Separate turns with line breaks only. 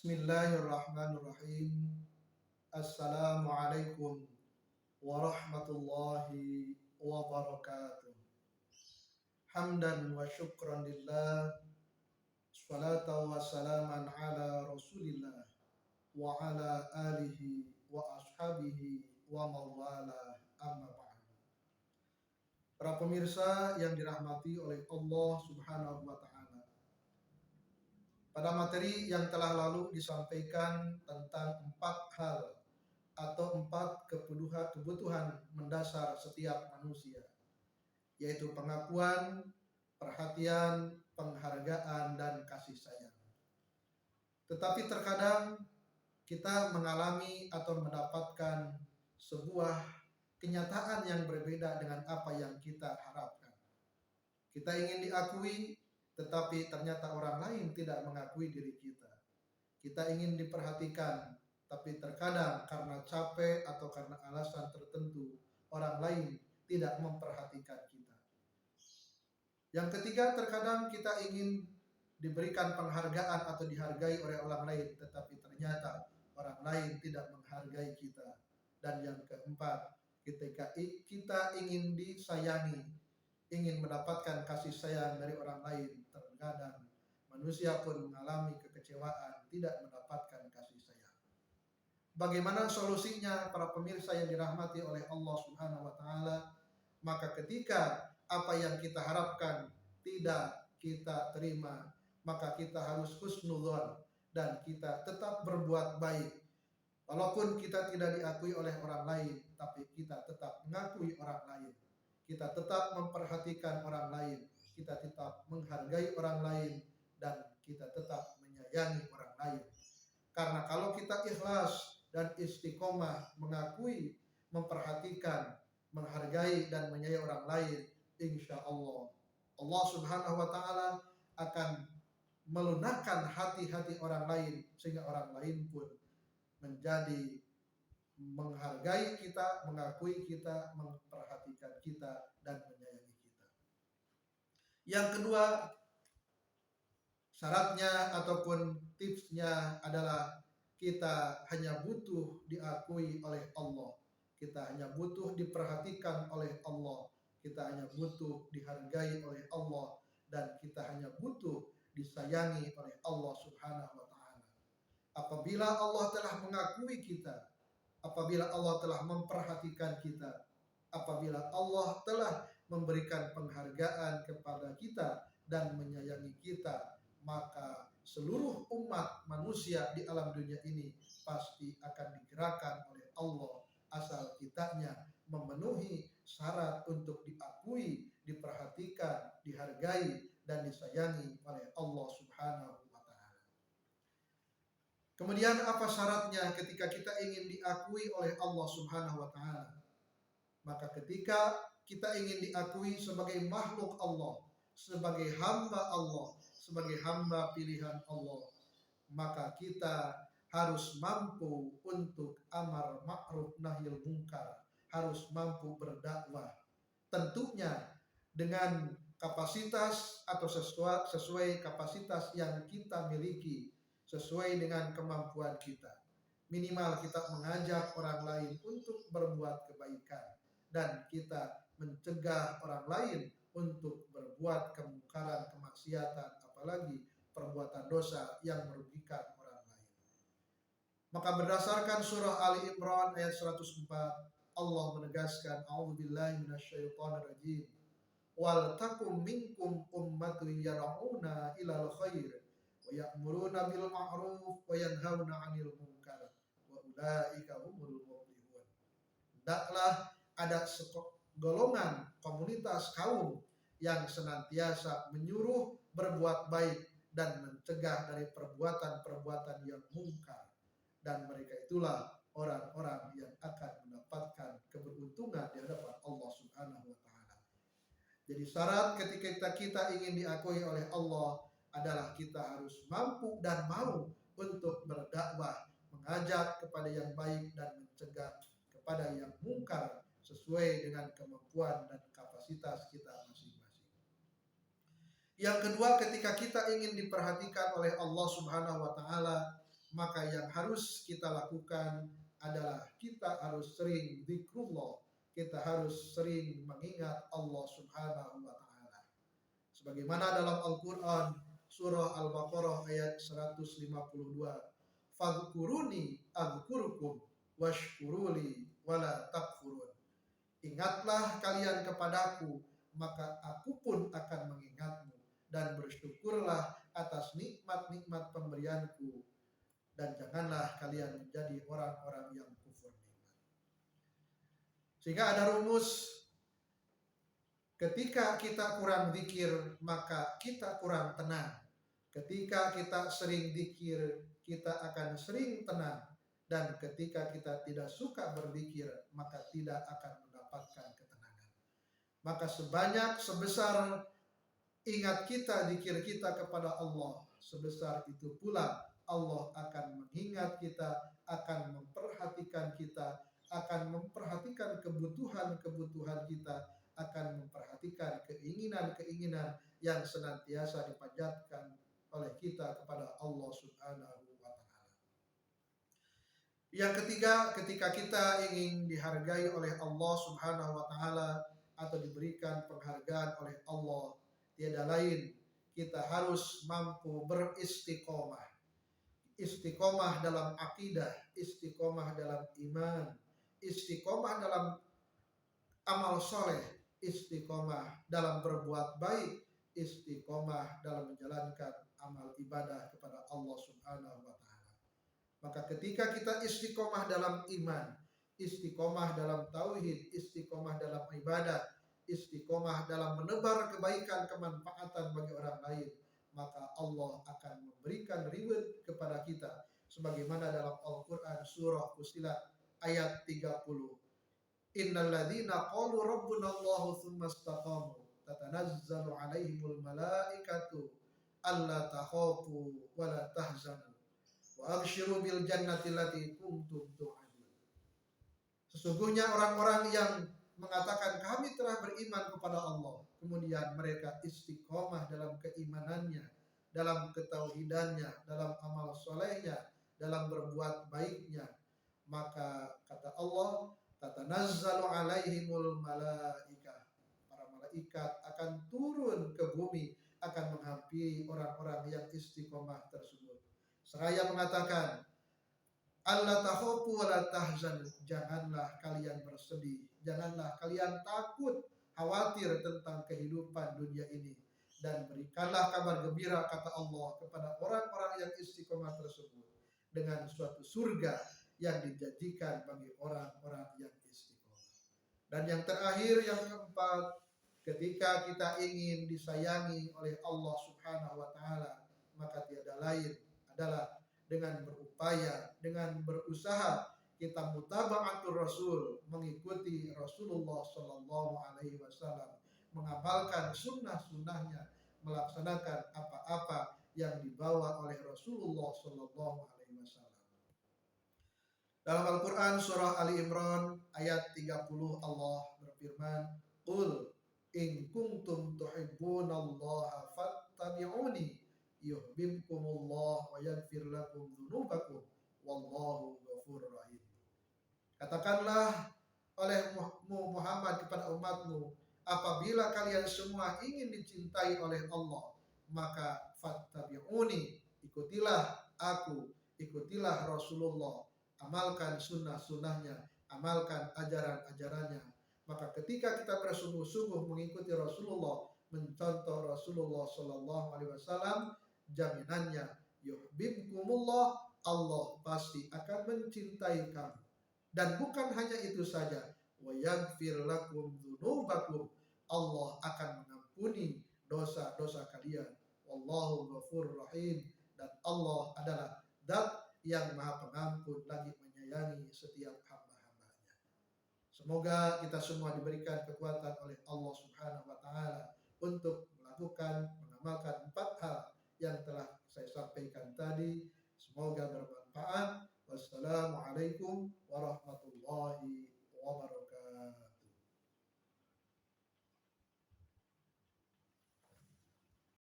Bismillahirrahmanirrahim. Assalamualaikum warahmatullahi wabarakatuh. Hamdan wa syukran lillah. Salatu wa salaman ala rasulillah wa ala alihi wa ashabihi wa mawala amma ba'du. Para pemirsa yang dirahmati oleh Allah Subhanahu wa ta'ala. Pada materi yang telah lalu disampaikan tentang 4 hal atau 4 kebutuhan mendasar setiap manusia, yaitu pengakuan, perhatian, penghargaan, dan kasih sayang. Tetapi terkadang kita mengalami atau mendapatkan sebuah kenyataan yang berbeda dengan apa yang kita harapkan. Kita ingin diakui, tetapi ternyata orang lain tidak mengakui diri kita. Kita ingin diperhatikan, tapi terkadang karena capek atau karena alasan tertentu, orang lain tidak memperhatikan kita. Yang ketiga, terkadang kita ingin diberikan penghargaan atau dihargai oleh orang lain, tetapi ternyata orang lain tidak menghargai kita. Dan yang keempat, ketika kita ingin disayangi, ingin mendapatkan kasih sayang dari orang lain, terkadang manusia pun mengalami kekecewaan, tidak mendapatkan kasih sayang. Bagaimana solusinya para pemirsa yang dirahmati oleh Allah Subhanahu wa ta'ala? Maka ketika apa yang kita harapkan tidak kita terima, maka kita harus husnudzon dan kita tetap berbuat baik. Walaupun kita tidak diakui oleh orang lain, tapi kita tetap mengakui orang lain. Kita tetap memperhatikan orang lain, kita tetap menghargai orang lain, dan kita tetap menyayangi orang lain. Karena kalau kita ikhlas dan istiqomah mengakui, memperhatikan, menghargai, dan menyayangi orang lain, insya Allah, Allah Subhanahu wa ta'ala akan melunakkan hati-hati orang lain, sehingga orang lain pun menjadi menghargai kita, mengakui kita, memperhatikan kita, dan menyayangi kita. Yang kedua, syaratnya ataupun tipsnya adalah kita hanya butuh diakui oleh Allah. Kita hanya butuh diperhatikan oleh Allah. Kita hanya butuh dihargai oleh Allah. Dan kita hanya butuh disayangi oleh Allah Subhanahu wa ta'ala. Apabila Allah telah mengakui kita, apabila Allah telah memperhatikan kita, apabila Allah telah memberikan penghargaan kepada kita dan menyayangi kita, maka seluruh umat manusia di alam dunia ini pasti akan digerakkan oleh Allah, asal kitanya memenuhi syarat untuk diakui, diperhatikan, dihargai, dan disayangi oleh Allah Subhanahu wa ta'ala. Kemudian apa syaratnya ketika kita ingin diakui oleh Allah Subhanahu wa ta'ala? Maka ketika kita ingin diakui sebagai makhluk Allah, sebagai hamba Allah, sebagai hamba pilihan Allah, maka kita harus mampu untuk amar ma'ruf nahil munkar, harus mampu berdakwah. Tentunya dengan kapasitas atau sesuai kapasitas yang kita miliki, sesuai dengan kemampuan kita. Minimal kita mengajak orang lain untuk berbuat kebaikan, dan kita mencegah orang lain untuk berbuat kemungkaran, kemaksiatan, apalagi perbuatan dosa yang merugikan orang lain. Maka berdasarkan surah Ali Imran ayat 104, Allah menegaskan, a'udzubillahi minasyaitonirrajim, wal takum minkum ummatun yar'una ilal khair wa ya'muruna bil ma'ruf wa yanhauna 'anil munkar wa ulaika humul muflihun. Hendaklah ada golongan komunitas kaum yang senantiasa menyuruh berbuat baik dan mencegah dari perbuatan-perbuatan yang mungkar, dan mereka itulah orang-orang yang akan mendapatkan keberuntungan di hadapan Allah Subhanahu wa ta'ala. Jadi syarat ketika kita ingin diakui oleh Allah adalah kita harus mampu dan mau untuk berdakwah, mengajak kepada yang baik dan mencegah kepada yang mungkar sesuai dengan kemampuan dan kapasitas kita masing-masing. Yang kedua, ketika kita ingin diperhatikan oleh Allah Subhanahu wa ta'ala, maka yang harus kita lakukan adalah kita harus sering zikrullah, kita harus sering mengingat Allah Subhanahu wa taala. Sebagaimana dalam Al-Qur'an surah Al-Baqarah ayat 152, "Fadhkuruni adzkurukum washkuruli wala takfurun." Ingatlah kalian kepadaku, maka aku pun akan mengingatmu, dan bersyukurlah atas nikmat-nikmat pemberianku, dan janganlah kalian menjadi orang-orang yang kufur nikmat. Sehingga ada rumus, ketika kita kurang zikir maka kita kurang tenang. Ketika kita sering zikir kita akan sering tenang, dan ketika kita tidak suka berzikir maka tidak akan mendapatkan ketenangan. Maka sebesar ingat kita, zikir kita kepada Allah, sebesar itu pula Allah akan mengingat kita, akan memperhatikan kita, akan memperhatikan kebutuhan-kebutuhan kita, akan memperhatikan keinginan-keinginan yang senantiasa dipanjatkan oleh kita kepada Allah Subhanahu wa taala. Yang ketiga, ketika kita ingin dihargai oleh Allah Subhanahu wa taala atau diberikan penghargaan oleh Allah, tiada lain kita harus mampu beristiqomah. Istiqomah dalam akidah, istiqomah dalam iman, istiqomah dalam amal soleh, istiqomah dalam berbuat baik, istiqomah dalam menjalankan amal ibadah kepada Allah Subhanahu wa taala. Maka ketika kita istiqomah dalam iman, istiqomah dalam tauhid, istiqomah dalam ibadah, istiqomah dalam menebar kebaikan kemanfaatan bagi orang lain, maka Allah akan memberikan reward kepada kita sebagaimana dalam Al-Qur'an surah Fussilat ayat 30. Innal ladzina qalu rabbuna Allahu tsumma istaqamu tatanazzalu 'alaihimul malaikatu alla takhafu wa la tahzanu wa abshiru bil jannati allati kuntum tu'adun. Sesungguhnya orang-orang yang mengatakan kami telah beriman kepada Allah, kemudian mereka istiqomah dalam keimanannya, dalam ketauhidannya, dalam amal solehnya, dalam berbuat baiknya, maka kata Allah, tatanazzalu alaihimul malaikah, para malaikat akan turun ke bumi, akan menghampiri orang-orang yang istiqomah tersebut. Seraya mengatakan, Allah takhafu wa la tahzanu, janganlah kalian bersedih, janganlah kalian takut, khawatir tentang kehidupan dunia ini, dan berikanlah kabar gembira kata Allah kepada orang-orang yang istiqomah tersebut dengan suatu surga yang dijanjikan bagi orang-orang yang istiqomah. Dan yang terakhir, yang keempat, ketika kita ingin disayangi oleh Allah Subhanahu wa taala, maka tiada lain adalah dengan berupaya, dengan berusaha kita mutaba'atul Rasul, mengikuti Rasulullah Sallallahu Alaihi Wasallam, mengamalkan sunnah-sunnahnya, melaksanakan apa-apa yang dibawa oleh Rasulullah Sallallahu Alaihi Wasallam. Dalam Al-Quran surah Ali Imran ayat 30 Allah berfirman, "Qul in kuntum tuhibbunallaha fattabi'uni yuhibbukumullah wa yaghfir lakum dzunubakum wallahu ghafurur rahim." Katakanlah oleh Muhammad kepada umatmu, apabila kalian semua ingin dicintai oleh Allah, maka fattabi'uni, ikutilah aku, ikutilah Rasulullah, amalkan sunnah-sunnahnya, amalkan ajaran-ajarannya. Maka ketika kita bersungguh-sungguh mengikuti Rasulullah, mencontoh Rasulullah Sallallahu Alaihi Wasallam, jaminannya yuhibbukumullah, Allah pasti akan mencintai kamu. Dan bukan hanya itu saja, wa yaghfir lakum dzunubakum, Allah akan mengampuni dosa-dosa kalian. Wallahu ghafurur rahim, dan Allah adalah zat yang maha pengampun lagi menyayangi setiap hamba-hambanya. Semoga kita semua diberikan kekuatan oleh Allah Subhanahu wa taala untuk melakukan, mengamalkan